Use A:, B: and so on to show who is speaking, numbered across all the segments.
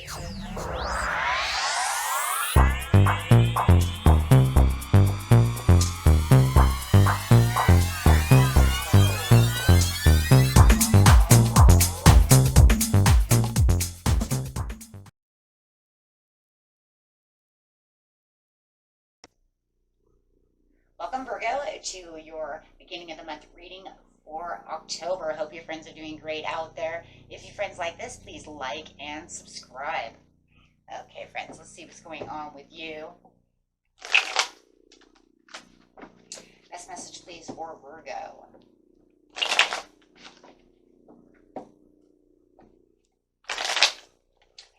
A: Welcome, Virgo, to your beginning of the month reading for October. Hope your friends are doing great out there. If your friends like this, please like and subscribe. Okay, friends, let's see what's going on with you. Best message, please, for Virgo.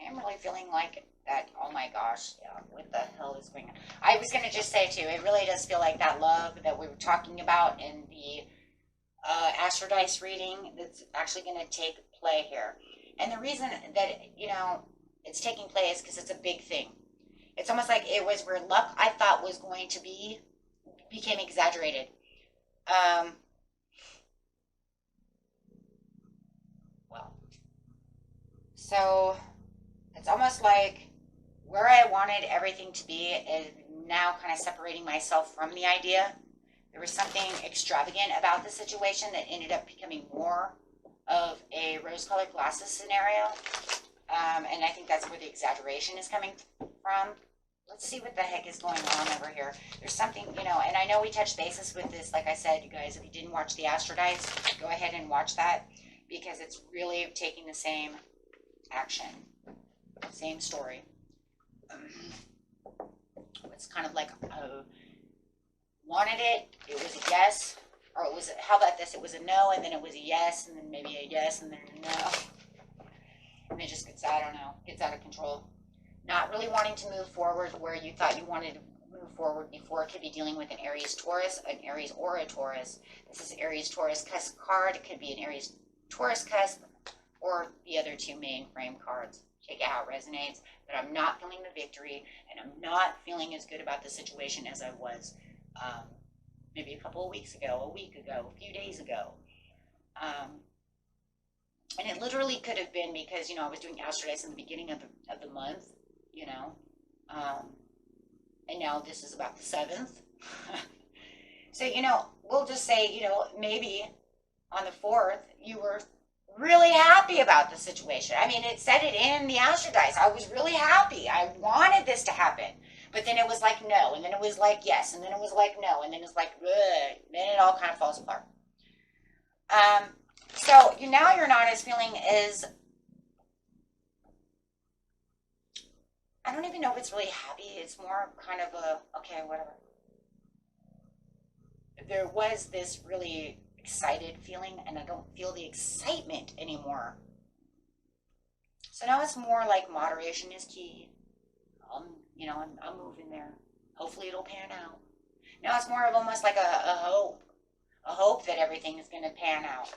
A: I'm really feeling like that. Oh my gosh, yeah, what the hell is going on? I was going to just say, too, it really does feel like that love that we were talking about in the Astro Dice reading that's actually going to take play here. And the reason that, you know, it's taking play is because it's a big thing. It's almost like it was where luck I thought was going to be became exaggerated. Well, so it's almost like where I wanted everything to be is now kind of separating myself from the idea. There was something extravagant about the situation that ended up becoming more of a rose-colored glasses scenario. And I think that's where the exaggeration is coming from. Let's see what the heck is going on over here. There's something, you know, and I know we touched bases with this. Like I said, you guys, if you didn't watch the Astro Dice, go ahead and watch that because it's really taking the same action, same story. It's kind of like wanted it, it was a yes, or it was, how about this, it was a no, and then it was a yes, and then maybe a yes, and then a no, and it just gets, I don't know, gets out of control. Not really wanting to move forward where you thought you wanted to move forward before. It could be dealing with an Aries Taurus, an Aries or a Taurus. This is Aries Taurus cusp card. It could be an Aries Taurus cusp or the other two main frame cards. Take it how it resonates, but I'm not feeling the victory, and I'm not feeling as good about the situation as I was maybe a couple of weeks ago, a week ago, a few days ago. And it literally could have been because, you know, I was doing Astro Dice in the beginning of the month, you know, and now this is about the 7th. So, you know, we'll just say, you know, maybe on the 4th, you were really happy about the situation. I mean, it said it in the Astro Dice. I was really happy. I wanted this to happen. But then it was like no, and then it was like yes, and then it was like no, and then it's like ugh. Then it all kind of falls apart. So now you're not as feeling as, I don't even know if it's really happy. It's more kind of a, okay, whatever. There was this really excited feeling, and I don't feel the excitement anymore. So now it's more like moderation is key. You know, I'm moving there. Hopefully it'll pan out. Now it's more of almost like a hope that everything is going to pan out.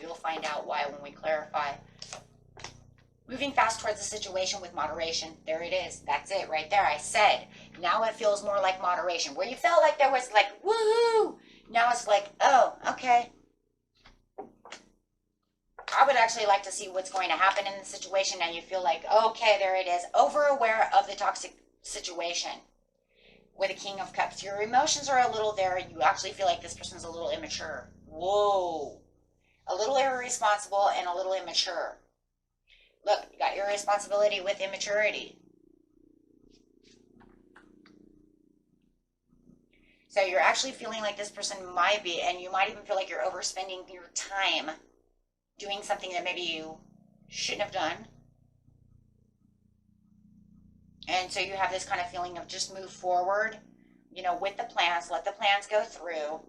A: We'll find out why when we clarify. Moving fast towards the situation with moderation. There it is. That's it right there. I said, now it feels more like moderation. Where you felt like there was like, woohoo! Now it's like, oh, okay. I would actually like to see what's going to happen in the situation. Now you feel like, okay, there it is. Over aware of the toxic situation with a King of Cups. Your emotions are a little there. You actually feel like this person's a little immature. Whoa. A little irresponsible and a little immature. Look, you got irresponsibility with immaturity. So you're actually feeling like this person might be, and you might even feel like you're overspending your time doing something that maybe you shouldn't have done. And so you have this kind of feeling of just move forward, you know, with the plans, let the plans go through.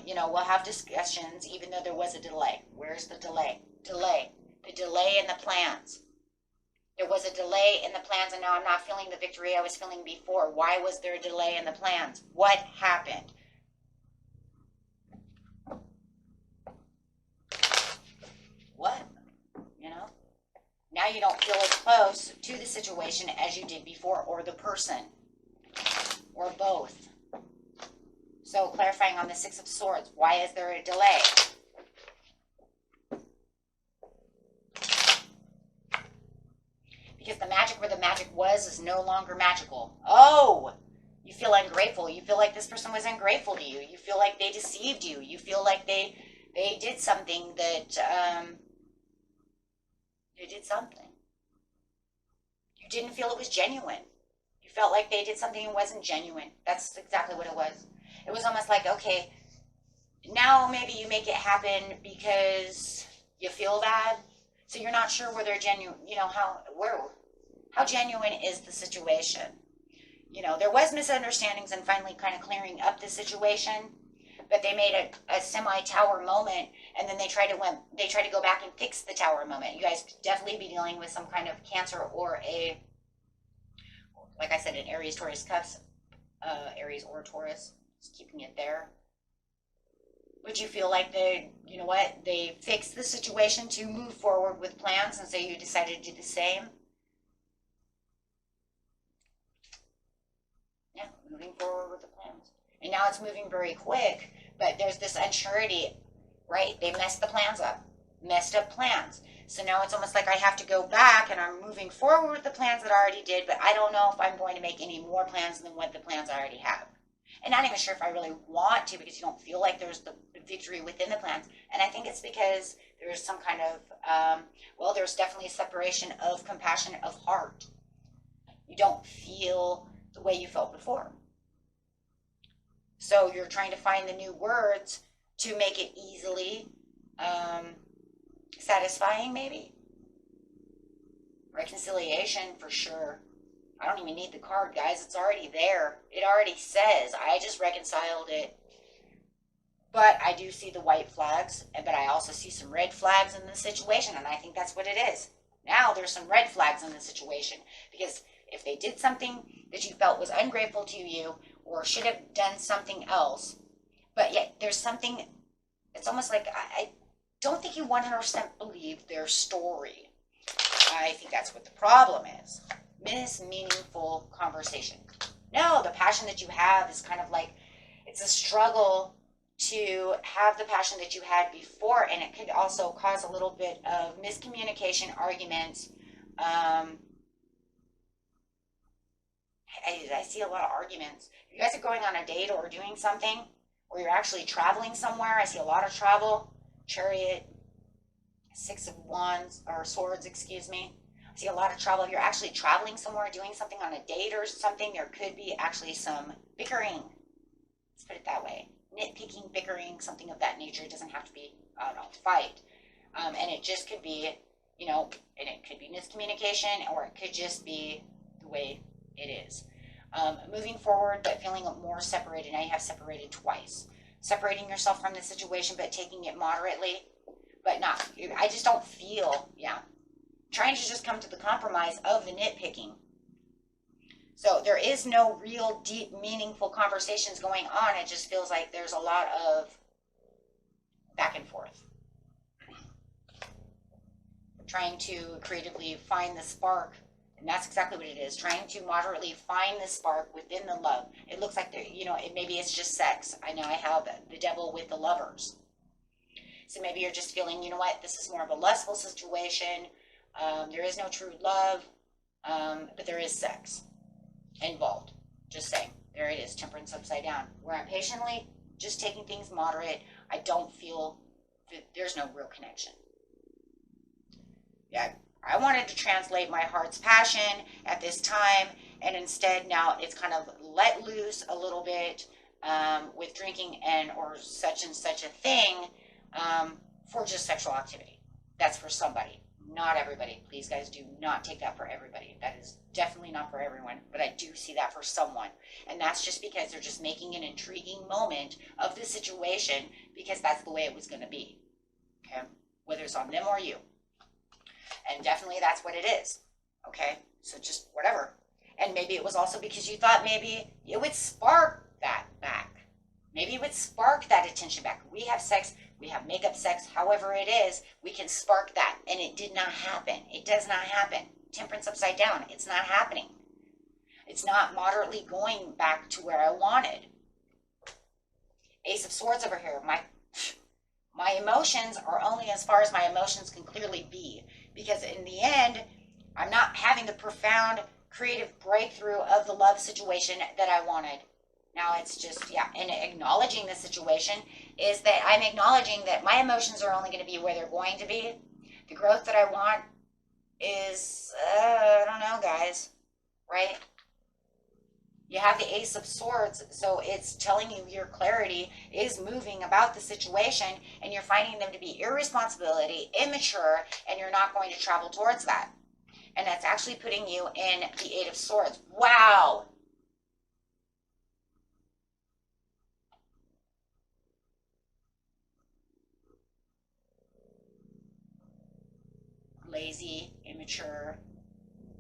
A: You know, we'll have discussions even though there was a delay. Where's the delay? Delay. The delay in the plans. There was a delay in the plans, and now I'm not feeling the victory I was feeling before. Why was there a delay in the plans? What happened? What? You know? Now you don't feel as close to the situation as you did before, or the person, or both. So clarifying on the Six of Swords, why is there a delay? because the magic where the magic was is no longer magical. Oh, you feel ungrateful. You feel like this person was ungrateful to you. You feel like they deceived you. You feel like they did something that, they did something. You didn't feel it was genuine. You felt like they did something that wasn't genuine. That's exactly what it was. It was almost like, okay, now maybe you make it happen because you feel bad. So you're not sure where they're genuine, how genuine is the situation? There was misunderstandings and finally kind of clearing up the situation, but they made a semi-tower moment, and then they tried to go back and fix the tower moment. You guys could definitely be dealing with some kind of Cancer or like I said, an Aries, Taurus, Cups, Aries or Taurus, just keeping it there. Would you feel like they fixed the situation to move forward with plans, and so you decided to do the same? Yeah, moving forward with the plans. And now it's moving very quick, but there's this unsurety, right? They messed the plans up, messed up plans. So now it's almost like I have to go back and I'm moving forward with the plans that I already did, but I don't know if I'm going to make any more plans than what the plans I already have. And not even sure if I really want to, because you don't feel like there's the victory within the plans. And I think it's because there's some kind of, there's definitely a separation of compassion of heart. You don't feel the way you felt before. So you're trying to find the new words to make it easily satisfying, maybe. Reconciliation, for sure. I don't even need the card, guys. It's already there. It already says, I just reconciled it. But I do see the white flags, but I also see some red flags in the situation, and I think that's what it is. Now there's some red flags in the situation, because if they did something that you felt was ungrateful to you, or should have done something else, but yet there's something, it's almost like I don't think you 100% believe their story. I think that's what the problem is. Meaningful conversation. No, the passion that you have is kind of like, it's a struggle to have the passion that you had before, and it could also cause a little bit of miscommunication, arguments. I see a lot of arguments. You guys are going on a date or doing something, or you're actually traveling somewhere. I see a lot of travel. Chariot, Six of Wands, or Swords, excuse me. I see a lot of travel. If you're actually traveling somewhere, doing something on a date or something, there could be actually some bickering. Let's put it that way. Nitpicking, bickering, something of that nature. It doesn't have to be, fight. And it just could be, and it could be miscommunication, or it could just be the way it is. Moving forward, but feeling more separated. Now you have separated twice. Separating yourself from the situation, but taking it moderately, but not. I just don't feel, trying to just come to the compromise of the nitpicking. So there is no real deep, meaningful conversations going on. It just feels like there's a lot of back and forth. Trying to creatively find the spark. And that's exactly what it is. Trying to moderately find the spark within the love. It looks like, maybe it's just sex. I know I have the devil with the Lovers. So maybe you're just feeling, this is more of a lustful situation. There is no true love, but there is sex involved. Just saying. There it is. Temperance upside down. Where I'm patiently just taking things moderate. I don't feel that there's no real connection. Yeah. I wanted to translate my heart's passion at this time, and instead now it's kind of let loose a little bit with drinking or such and such a thing for just sexual activity. That's for somebody, not everybody. Please, guys, do not take that for everybody. That is definitely not for everyone, but I do see that for someone, and that's just because they're just making an intriguing moment of the situation because that's the way it was going to be, okay? Whether it's on them or you. And definitely that's what it is. Okay? So just whatever. And maybe it was also because you thought maybe it would spark that back. Maybe it would spark that attention back. We have sex. We have makeup sex. However it is, we can spark that. And it did not happen. It does not happen. Temperance upside down. It's not happening. It's not moderately going back to where I wanted. Ace of Swords over here. My emotions are only as far as my emotions can clearly be. Because in the end, I'm not having the profound creative breakthrough of the love situation that I wanted. Now it's just, yeah, and acknowledging the situation is that I'm acknowledging that my emotions are only going to be where they're going to be. The growth that I want is, I don't know, guys, right? You have the Ace of Swords, so it's telling you your clarity is moving about the situation, and you're finding them to be irresponsibility, immature, and you're not going to travel towards that. And that's actually putting you in the Eight of Swords. Wow! Lazy, immature,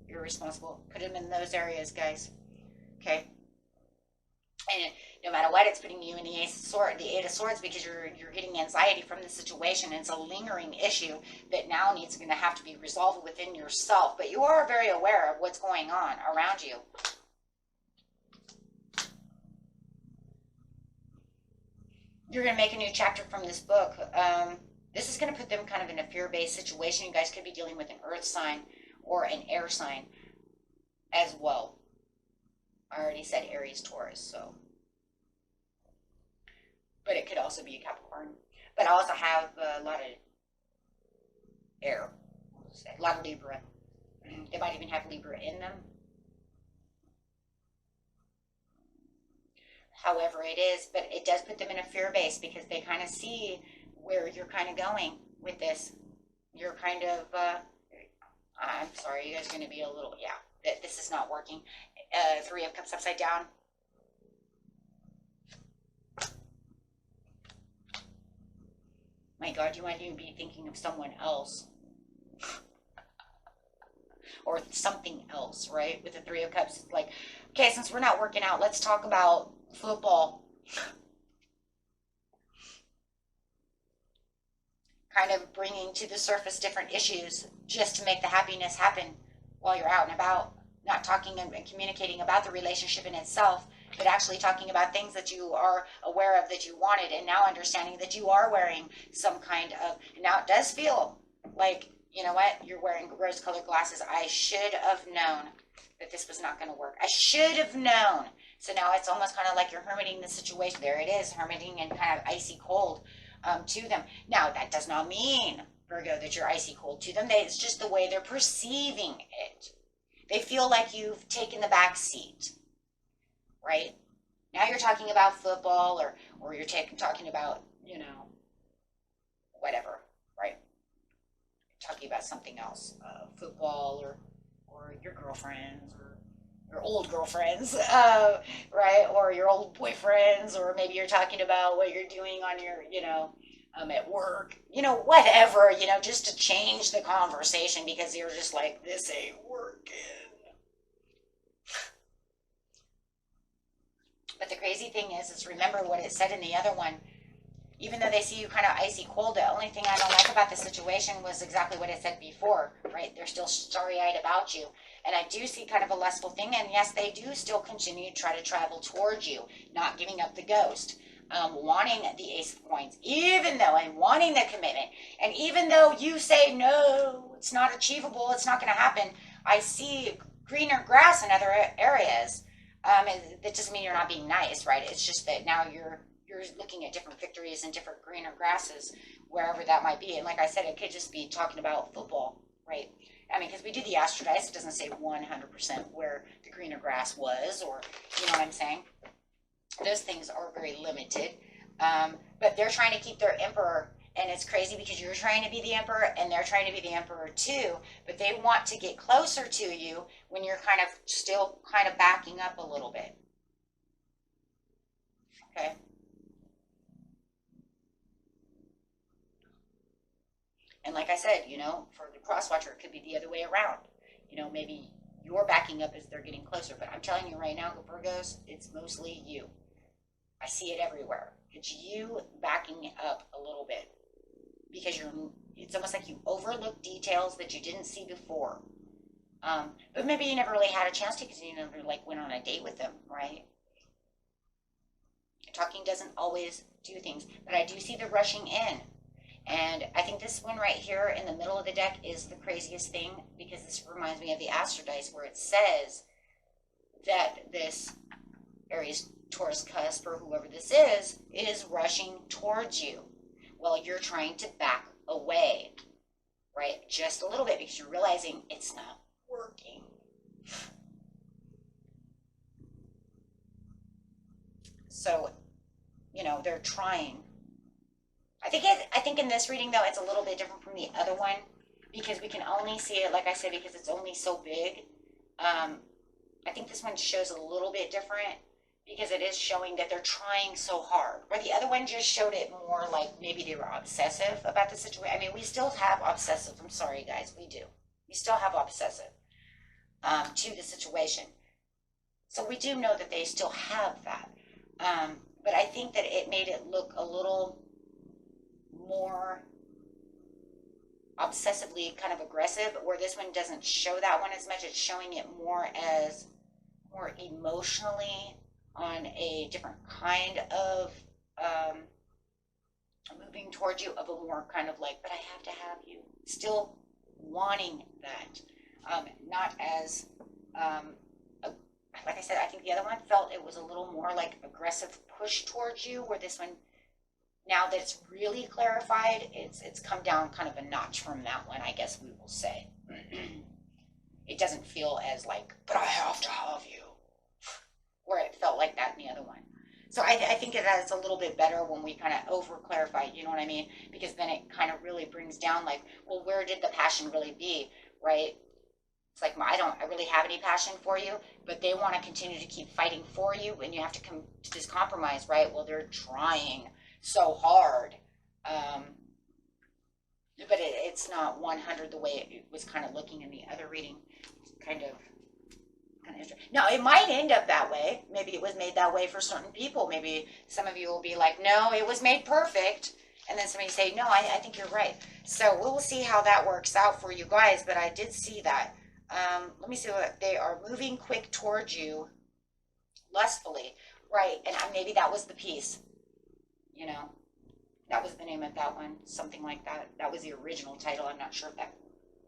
A: irresponsible. Put them in those areas, guys. Okay? And no matter what, it's putting you in the Eight of Swords, because you're getting anxiety from the situation. It's a lingering issue that now needs going to have to be resolved within yourself. But you are very aware of what's going on around you. You're going to make a new chapter from this book. This is going to put them kind of in a fear-based situation. You guys could be dealing with an earth sign or an air sign as well. I already said Aries, Taurus, so. But it could also be a Capricorn. But I also have a lot of air. A lot of Libra. They might even have Libra in them. However it is, but it does put them in a fear base, because they kind of see where you're kind of going with this. You're kind of, I'm sorry, you guys are going to be a little, yeah, this is not working. Three of Cups upside down. My God, you might even be thinking of someone else. Or something else, right? With the Three of Cups, it's like, okay, since we're not working out, let's talk about football. Kind of bringing to the surface different issues just to make the happiness happen while you're out and about. Not talking and communicating about the relationship in itself, but actually talking about things that you are aware of that you wanted, and now understanding that you are wearing some kind of, now it does feel like, you know what, you're wearing rose-colored glasses. I should have known that this was not going to work. I should have known. So now it's almost kind of like you're hermiting the situation. There it is, hermiting and kind of icy cold to them. Now, that does not mean, Virgo, that you're icy cold to them. It's just the way they're perceiving it. They feel like you've taken the back seat, right? Now you're talking about football, or you're talking about, you know, whatever, right? You're talking about something else, football, or your girlfriends, or your old girlfriends, right? Or your old boyfriends, or maybe you're talking about what you're doing on your, you know, at work, you know, whatever, you know, just to change the conversation, because you're just like, this ain't working. But the crazy thing is remember what it said in the other one. Even though they see you kind of icy cold, the only thing I don't like about the situation was exactly what it said before, right? They're still starry-eyed about you. And I do see kind of a lustful thing, and yes, they do still continue to try to travel towards you, not giving up the ghost, wanting the Ace of Coins, even though, and wanting the commitment. And even though you say, no, it's not achievable, it's not going to happen, I see greener grass in other areas. And that doesn't mean you're not being nice, right? It's just that now you're looking at different victories and different greener grasses, wherever that might be. And like I said, it could just be talking about football, right? I mean, because we do the astrodice, it doesn't say 100% where the greener grass was, or, you know what I'm saying? Those things are very limited. But they're trying to keep their emperor, and it's crazy because you're trying to be the emperor, and they're trying to be the emperor too, but they want to get closer to you when you're kind of still kind of backing up a little bit. Okay? And like I said, you know, for the cross-watcher, it could be the other way around. You know, maybe you're backing up as they're getting closer. But I'm telling you right now, Virgos, it's mostly you. I see it everywhere. It's you backing up a little bit. Because it's almost like you overlook details that you didn't see before. But maybe you never really had a chance to, because you never, like, went on a date with them, right? Talking doesn't always do things. But I do see the rushing in. And I think this one right here in the middle of the deck is the craziest thing, because this reminds me of the Astro Dice, where it says that this Aries, Taurus cusp, or whoever this is rushing towards you. Well, you're trying to back away, right? Just a little bit, because you're realizing it's not working. So, you know, they're trying. I think in this reading, though, it's a little bit different from the other one, because we can only see it, like I said, because it's only so big. I think this one shows a little bit different, because it is showing that they're trying so hard. Where the other one just showed it more like maybe they were obsessive about the situation. I mean, we still have obsessive. I'm sorry, guys, we do. We still have obsessive to the situation. So we do know that they still have that. But I think that it made it look a little more obsessively kind of aggressive, where this one doesn't show that one as much. It's showing it more as more emotionally on a different kind of moving towards you, of a more kind of like, but I have to have you, still wanting that, not as like I said, I think the other one felt it was a little more like aggressive push towards you, where this one, now that it's really clarified, it's come down kind of a notch from that one, I guess we will say. It doesn't feel as like, but I have to have you, where it felt like that in the other one. So I think that's a little bit better when we kind of over clarify, you know what I mean? Because then it kind of really brings down like, well, where did the passion really be, right? It's like, I don't really have any passion for you, but they want to continue to keep fighting for you, and you have to come to this compromise, right? Well, they're trying so hard, but it's not 100 the way it was kind of looking in the other reading. Kind of now, it might end up that way. Maybe it was made that way for certain people. Maybe some of you will be like, no, it was made perfect. And then somebody say, no, I think you're right. So we'll see how that works out for you guys. But I did see that. Let me see what they are moving quick towards you lustfully. Right. And maybe that was the piece. You know, that was the name of that one. Something like that. That was the original title. I'm not sure if that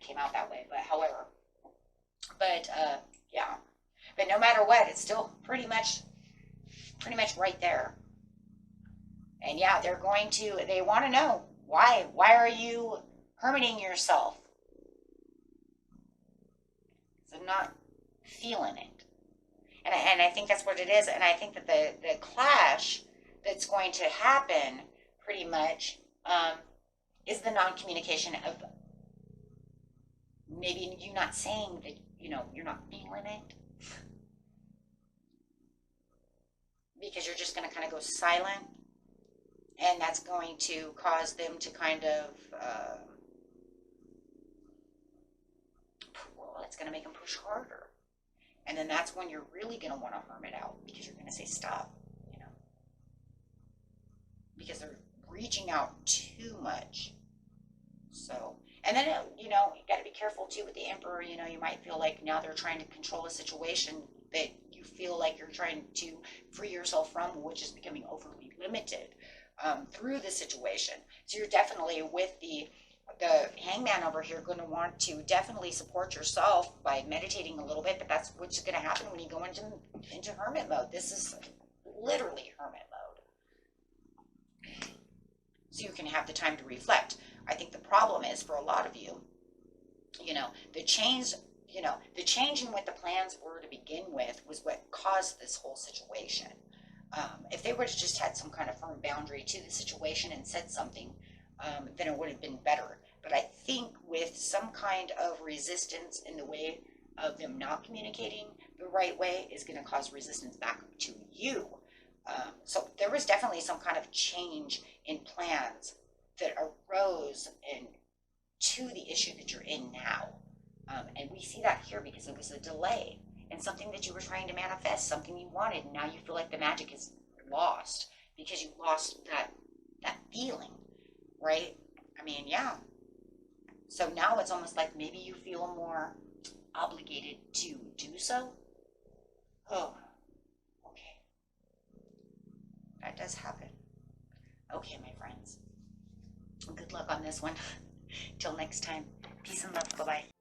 A: came out that way. But however. But yeah. But no matter what, it's still pretty much right there. And yeah, they want to know why are you hermiting yourself? So I'm not feeling it. And I think that's what it is. And I think that the clash that's going to happen pretty much is the non-communication of maybe you not saying that, you know, you're not feeling it. Because you're just going to kind of go silent, and that's going to cause them to kind of, well, it's going to make them push harder. And then that's when you're really going to want to hermit out, because you're going to say stop, you know, because they're reaching out too much. So, and then, you know, you got to be careful too with the Emperor. You know, you might feel like now they're trying to control a situation that you feel like you're trying to free yourself from, which is becoming overly limited through the situation. So you're definitely, with the Hangman over here, going to want to definitely support yourself by meditating a little bit, but that's what's going to happen when you go into hermit mode. This is literally hermit mode. So you can have the time to reflect. I think the problem is, for a lot of you, you know, the change in what the plans were to begin with was what caused this whole situation. If they would have just had some kind of firm boundary to the situation and said something, then it would have been better. But I think with some kind of resistance in the way of them not communicating the right way is going to cause resistance back to you. So there was definitely some kind of change in plans that arose to the issue that you're in now. And we see that here because it was a delay in something that you were trying to manifest, something you wanted, and now you feel like the magic is lost because you lost that feeling, right? I mean, yeah. So now it's almost like maybe you feel more obligated to do so. Oh, okay. That does happen. Okay, my friends. Good luck on this one. Till next time. Peace and love. Bye-bye.